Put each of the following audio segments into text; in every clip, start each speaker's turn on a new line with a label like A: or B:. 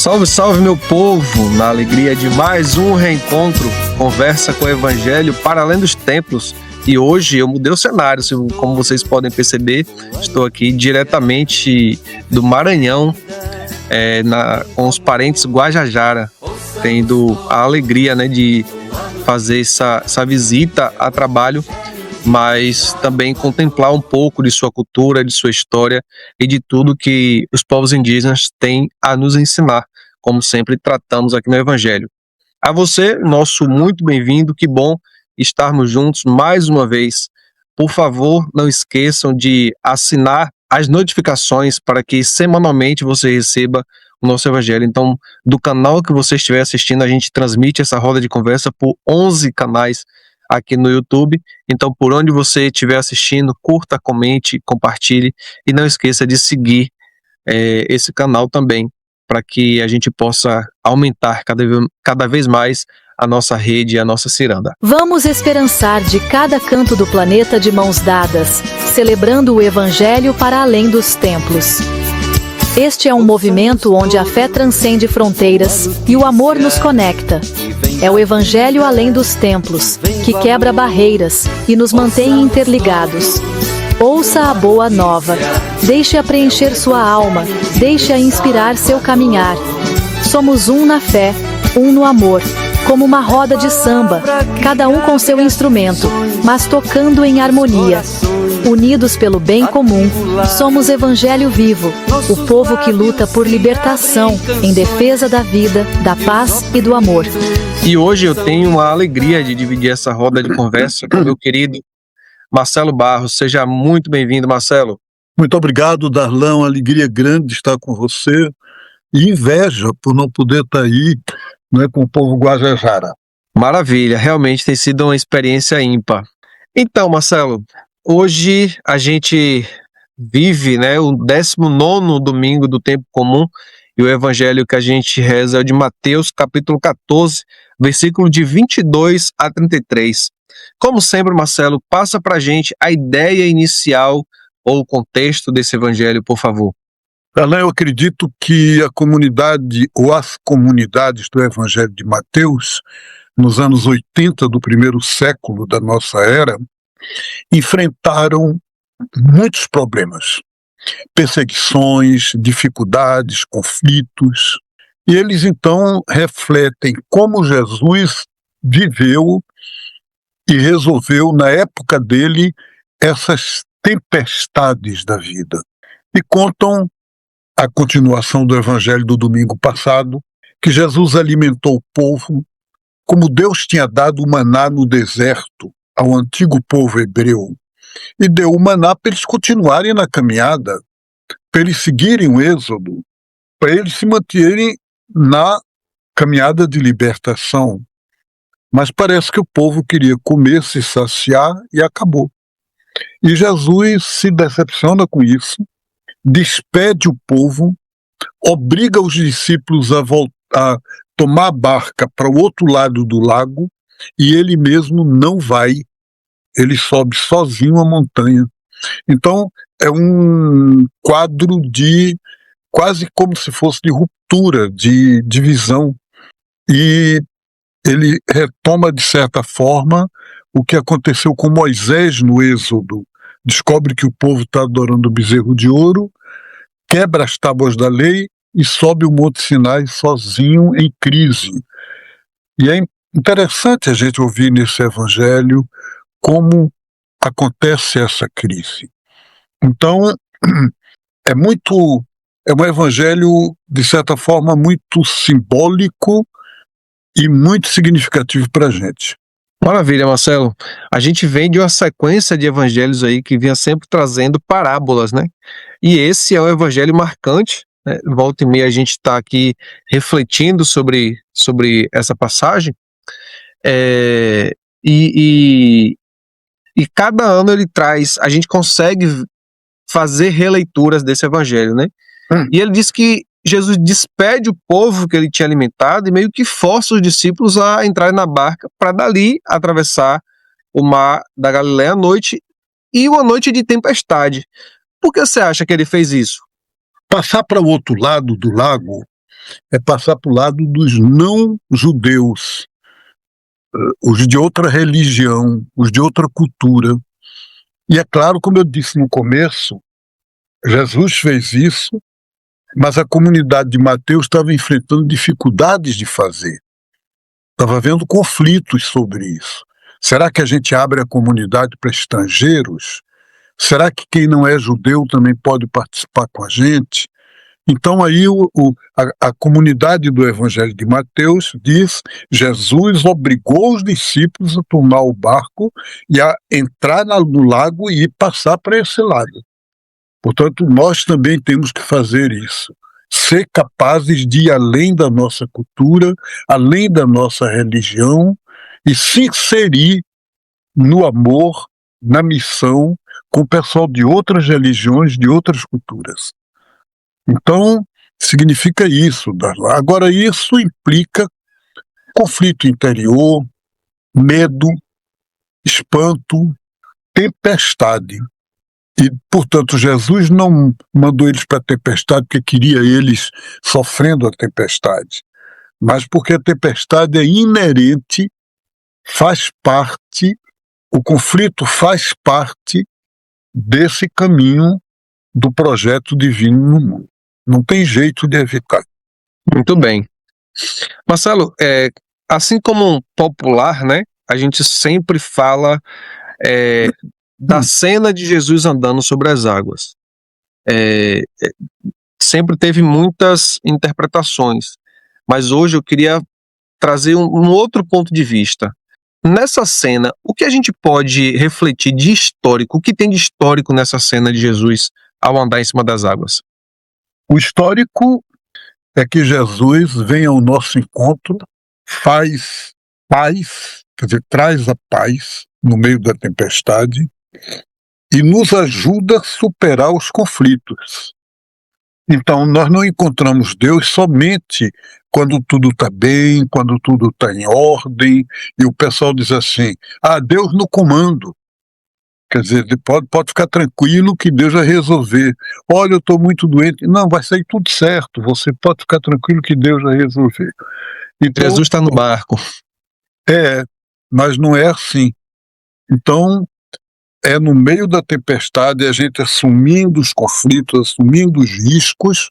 A: Salve, salve, meu povo! Na alegria de mais um reencontro, conversa com o Evangelho para além dos templos. E hoje eu mudei o cenário, como vocês podem perceber, estou aqui diretamente do Maranhão, com os parentes Guajajara, tendo a alegria, de fazer essa visita a trabalho, mas também contemplar um pouco de sua cultura, de sua história e de tudo que os povos indígenas têm a nos ensinar, como sempre tratamos aqui no Evangelho. A você, nosso muito bem-vindo, que bom estarmos juntos mais uma vez. Por favor, não esqueçam de assinar as notificações para que semanalmente você receba o nosso Evangelho. Então, do canal que você estiver assistindo, a gente transmite essa roda de conversa por 11 canais aqui no YouTube. Então, por onde você estiver assistindo, curta, comente, compartilhe e não esqueça de seguir esse canal também, para que a gente possa aumentar cada vez mais a nossa rede e a nossa ciranda.
B: Vamos esperançar de cada canto do planeta de mãos dadas, celebrando o Evangelho para além dos templos. Este é um movimento onde a fé transcende fronteiras e o amor nos conecta. É o Evangelho além dos templos, que quebra barreiras e nos mantém interligados. Ouça a boa nova. Deixe-a preencher sua alma, deixe-a inspirar seu caminhar. Somos um na fé, um no amor, como uma roda de samba, cada um com seu instrumento, mas tocando em harmonia. Unidos pelo bem comum, somos Evangelho vivo, o povo que luta por libertação, em defesa da vida, da paz e do amor.
A: E hoje eu tenho a alegria de dividir essa roda de conversa com o meu querido Marcelo Barros. Seja muito bem-vindo, Marcelo.
C: Muito obrigado, Darlão. Alegria grande de estar com você. E inveja por não poder estar aí, com o povo Guajajara.
A: Maravilha, realmente tem sido uma experiência ímpar. Então, Marcelo, hoje a gente vive o 19º domingo do tempo comum, e o evangelho que a gente reza é o de Mateus, capítulo 14, versículo de 22 a 33. Como sempre, Marcelo, passa pra gente a ideia inicial ou o contexto desse evangelho, por favor.
C: Alain, eu acredito que a comunidade ou as comunidades do Evangelho de Mateus, nos anos 80 do primeiro século da nossa era, enfrentaram muitos problemas, perseguições, dificuldades, conflitos, e eles então refletem como Jesus viveu e resolveu, na época dele, essas tempestades da vida. E contam a continuação do evangelho do domingo passado, que Jesus alimentou o povo como Deus tinha dado o maná no deserto ao antigo povo hebreu, e deu o maná para eles continuarem na caminhada, para eles seguirem o êxodo, para eles se manterem na caminhada de libertação. Mas parece que o povo queria comer, se saciar, e acabou. E Jesus se decepciona com isso, despede o povo, obriga os discípulos a tomar a barca para o outro lado do lago, e ele mesmo não vai, ele sobe sozinho a montanha. Então é um quadro de quase como se fosse de ruptura, de divisão, e ele retoma de certa forma o que aconteceu com Moisés no Êxodo. Descobre que o povo está adorando o bezerro de ouro, quebra as tábuas da lei e sobe o Monte Sinai sozinho, em crise. E é interessante a gente ouvir nesse evangelho como acontece essa crise. Então, é um evangelho, de certa forma, muito simbólico e muito significativo para a gente.
A: Maravilha, Marcelo. A gente vem de uma sequência de evangelhos aí que vinha sempre trazendo parábolas, E esse é um evangelho marcante, Volta e meia a gente está aqui refletindo sobre essa passagem, e cada ano ele traz, a gente consegue fazer releituras desse evangelho, E ele diz que Jesus despede o povo que ele tinha alimentado e meio que força os discípulos a entrarem na barca para dali atravessar o mar da Galileia à noite, e uma noite de tempestade. Por que você acha que ele fez isso?
C: Passar para o outro lado do lago é passar para o lado dos não-judeus, os de outra religião, os de outra cultura. E é claro, como eu disse no começo, Jesus fez isso, mas a comunidade de Mateus estava enfrentando dificuldades de fazer. Estava havendo conflitos sobre isso. Será que a gente abre a comunidade para estrangeiros? Será que quem não é judeu também pode participar com a gente? Então aí a comunidade do Evangelho de Mateus diz: Jesus obrigou os discípulos a tomar o barco e a entrar no lago e passar para esse lado. Portanto, nós também temos que fazer isso. Ser capazes de ir além da nossa cultura, além da nossa religião e se inserir no amor, na missão, com o pessoal de outras religiões, de outras culturas. Então, significa isso, Darlan. Agora, isso implica conflito interior, medo, espanto, tempestade. E, portanto, Jesus não mandou eles para a tempestade porque queria eles sofrendo a tempestade, mas porque a tempestade é inerente, faz parte, o conflito faz parte desse caminho do projeto divino no mundo. Não tem jeito de evitar.
A: Muito bem. Marcelo, assim como popular, né, a gente sempre fala da cena de Jesus andando sobre as águas. Sempre teve muitas interpretações, mas hoje eu queria trazer um outro ponto de vista. Nessa cena, o que a gente pode refletir de histórico? O que tem de histórico nessa cena de Jesus ao andar em cima das águas?
C: O histórico é que Jesus vem ao nosso encontro, faz paz, quer dizer, traz a paz no meio da tempestade e nos ajuda a superar os conflitos. Então, nós não encontramos Deus somente quando tudo está bem, quando tudo está em ordem, e o pessoal diz assim: Deus no comando. Quer dizer, pode ficar tranquilo que Deus vai resolver. Olha, eu estou muito doente. Não, vai sair tudo certo. Você pode ficar tranquilo que Deus vai resolver. Então,
A: Jesus está no barco.
C: Mas não é assim. Então, é no meio da tempestade, a gente assumindo os conflitos, assumindo os riscos,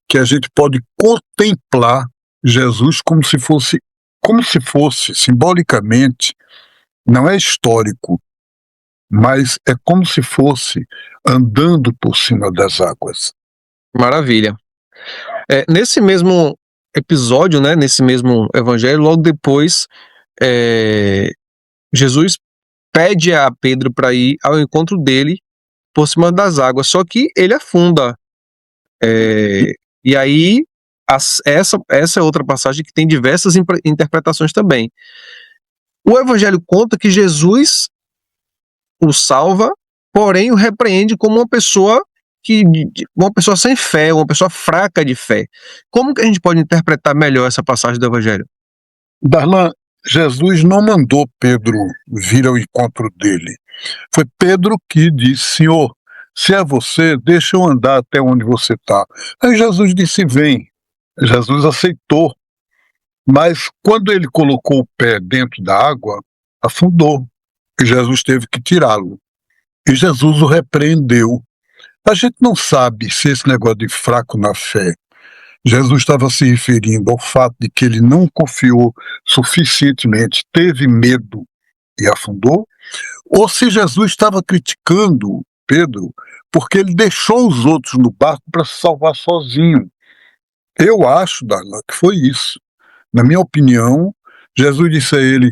C: que a gente pode contemplar Jesus como se fosse simbolicamente, não é histórico, mas é como se fosse andando por cima das águas.
A: Maravilha. Nesse mesmo episódio, né, nesse mesmo evangelho, logo depois, Jesus pede a Pedro para ir ao encontro dele por cima das águas, só que ele afunda. E aí, essa é outra passagem que tem diversas interpretações também. O evangelho conta que Jesus o salva, porém o repreende como uma pessoa sem fé, uma pessoa fraca de fé. Como que a gente pode interpretar melhor essa passagem do evangelho?
C: Darlan, Jesus não mandou Pedro vir ao encontro dele. Foi Pedro que disse: Senhor, se é você, deixa eu andar até onde você está. Aí Jesus disse: vem. Jesus aceitou. Mas quando ele colocou o pé dentro da água, afundou. E Jesus teve que tirá-lo. E Jesus o repreendeu. A gente não sabe se esse negócio de fraco na fé, Jesus estava se referindo ao fato de que ele não confiou suficientemente, teve medo e afundou, ou se Jesus estava criticando Pedro porque ele deixou os outros no barco para se salvar sozinho. Eu acho, Darla, que foi isso. Na minha opinião, Jesus disse a ele: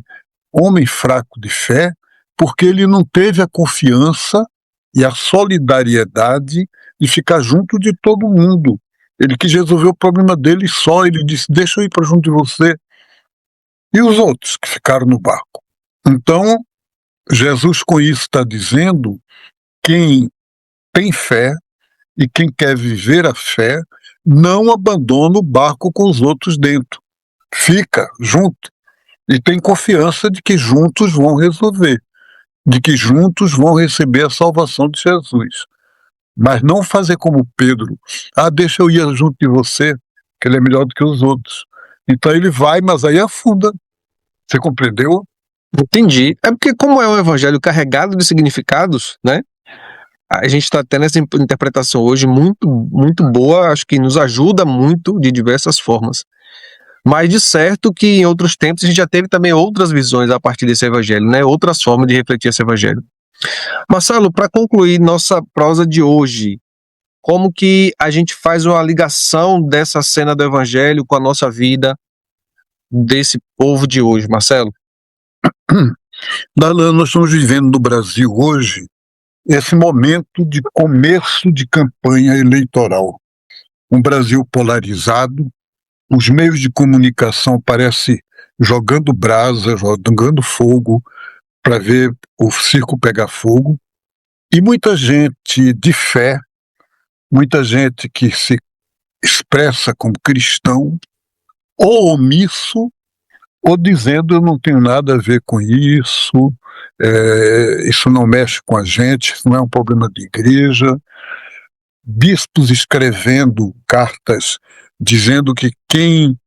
C: homem fraco de fé, porque ele não teve a confiança e a solidariedade de ficar junto de todo mundo. Ele quis resolver o problema dele só. Ele disse: deixa eu ir para junto de você. E os outros que ficaram no barco? Então, Jesus com isso está dizendo: quem tem fé e quem quer viver a fé não abandona o barco com os outros dentro. Fica junto e tem confiança de que juntos vão resolver, de que juntos vão receber a salvação de Jesus. Mas não fazer como Pedro: deixa eu ir junto de você, que ele é melhor do que os outros. Então ele vai, mas aí afunda. Você compreendeu?
A: Entendi. É porque como é um evangelho carregado de significados, né? A gente está tendo essa interpretação hoje muito, muito boa, acho que nos ajuda muito de diversas formas. Mas de certo que em outros tempos a gente já teve também outras visões a partir desse evangelho, né? Outras formas de refletir esse evangelho. Marcelo, para concluir nossa prosa de hoje, como que a gente faz uma ligação dessa cena do evangelho com a nossa vida desse povo de hoje, Marcelo?
C: Darlan, nós estamos vivendo no Brasil hoje esse momento de começo de campanha eleitoral. Um Brasil polarizado, os meios de comunicação parecem jogando brasa, jogando fogo para ver o circo pegar fogo, e muita gente de fé, muita gente que se expressa como cristão, ou omisso, ou dizendo eu não tenho nada a ver com isso, isso não mexe com a gente, isso não é um problema de igreja. Bispos escrevendo cartas dizendo que quem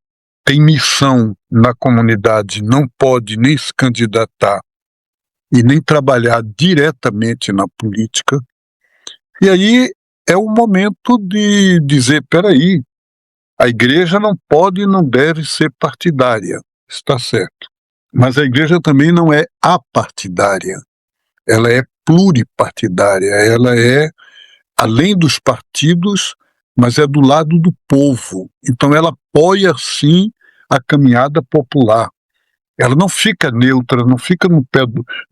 C: tem missão na comunidade não pode nem se candidatar e nem trabalhar diretamente na política. E aí é o momento de dizer, peraí, a igreja não pode e não deve ser partidária, está certo. Mas a igreja também não é apartidária, ela é pluripartidária, ela é além dos partidos, mas é do lado do povo. Então ela apoia, sim, a caminhada popular. Ela não fica neutra, não fica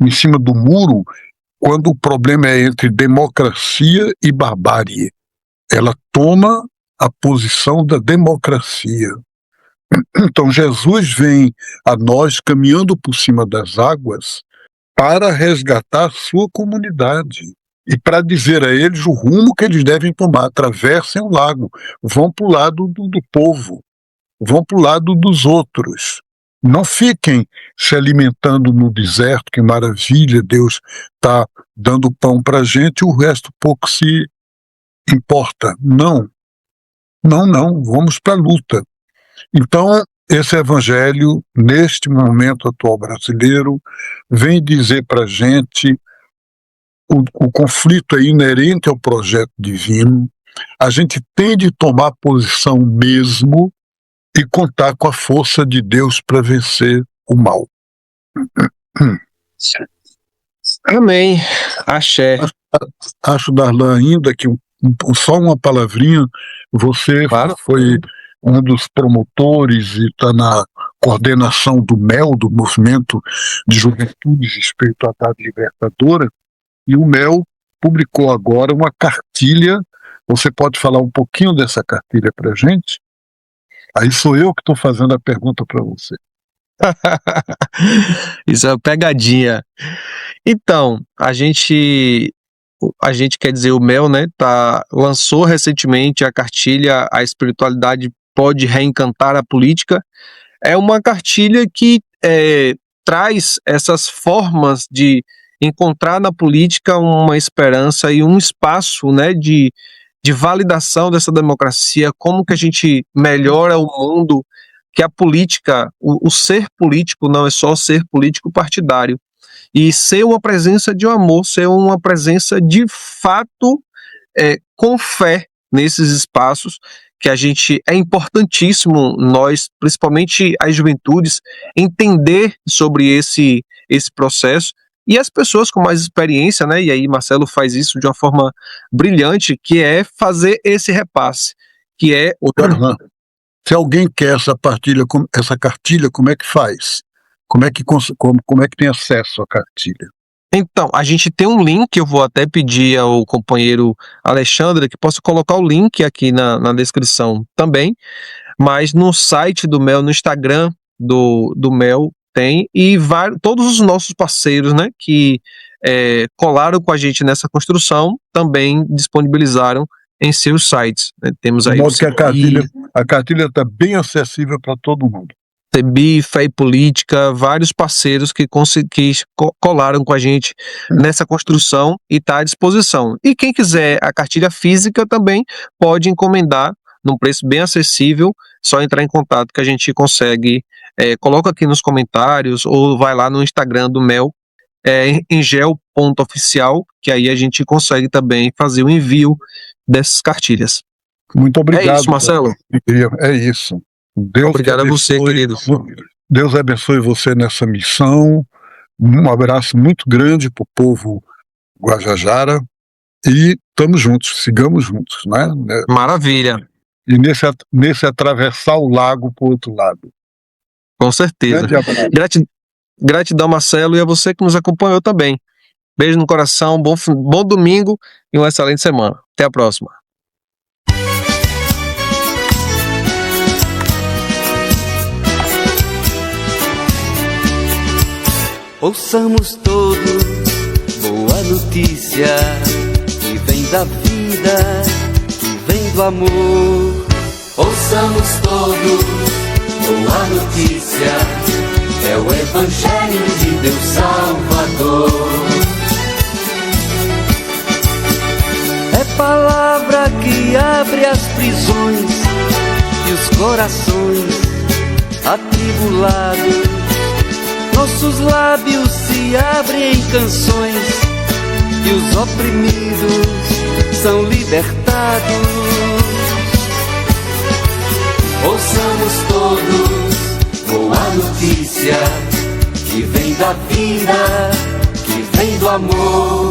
C: em cima do muro quando o problema é entre democracia e barbárie. Ela toma a posição da democracia. Então Jesus vem a nós caminhando por cima das águas para resgatar a sua comunidade e para dizer a eles o rumo que eles devem tomar. Atravessem o lago, vão para o lado do povo, vão para o lado dos outros. Não fiquem se alimentando no deserto, que maravilha, Deus está dando pão para a gente e o resto pouco se importa. Não, vamos para a luta. Então, esse evangelho, neste momento atual brasileiro, vem dizer para a gente o conflito é inerente ao projeto divino, a gente tem de tomar posição mesmo e contar com a força de Deus para vencer o mal.
A: Amém. Axé.
C: Acho, Darlan, ainda que só uma palavrinha, você
A: Claro.
C: foi um dos promotores e está na coordenação do MEL, do Movimento de Juventudes e Espiritualidade Libertadora, e o MEL publicou agora uma cartilha. Você pode falar um pouquinho dessa cartilha para a gente? Aí sou eu que estou fazendo a pergunta para você.
A: Isso é uma pegadinha. Então, a gente quer dizer, o MEL, né, lançou recentemente a cartilha A Espiritualidade Pode Reencantar a Política. É uma cartilha que traz essas formas de encontrar na política uma esperança e um espaço, né, de validação dessa democracia, como que a gente melhora o mundo, que a política, o ser político não é só ser político partidário, e ser uma presença de um amor, ser uma presença de fato com fé nesses espaços, que a gente, é importantíssimo nós, principalmente as juventudes, entender sobre esse processo, e as pessoas com mais experiência, né, e aí Marcelo faz isso de uma forma brilhante, que é fazer esse repasse, que é...
C: Se alguém quer essa cartilha, como é que faz? Como é que tem acesso à cartilha?
A: Então, a gente tem um link, eu vou até pedir ao companheiro Alexandre que possa colocar o link aqui na descrição também, mas no site do MEL, no Instagram do MEL tem, e todos os nossos parceiros, né, que colaram com a gente nessa construção, também disponibilizaram em seus sites. Né? Temos aí
C: de modo que a cartilha está bem acessível para todo mundo.
A: CEBI, Fé e Política, vários parceiros que colaram com a gente nessa construção e está à disposição. E quem quiser a cartilha física também pode encomendar num preço bem acessível, só entrar em contato que a gente consegue, coloca aqui nos comentários ou vai lá no Instagram do Mel, engel.oficial, que aí a gente consegue também fazer o envio dessas cartilhas.
C: Muito obrigado.
A: É isso, Marcelo.
C: É isso. Deus
A: Obrigado a você, querido.
C: Deus abençoe você nessa missão. Um abraço muito grande para o povo Guajajara e estamos juntos, sigamos juntos, né?
A: Maravilha.
C: E nesse atravessar o lago para o outro lado.
A: Com certeza. Gratidão, Marcelo, e a você que nos acompanhou também. Beijo no coração, bom domingo e uma excelente semana. Até a próxima.
D: Ouçamos todos boa notícia que vem da vida, que vem do amor. Ouçamos todos boa notícia, é o Evangelho de Deus Salvador. É palavra que abre as prisões e os corações atribulados. Nossos lábios se abrem em canções e os oprimidos são libertados. Ouçamos todos boa notícia que vem da vida, que vem do amor.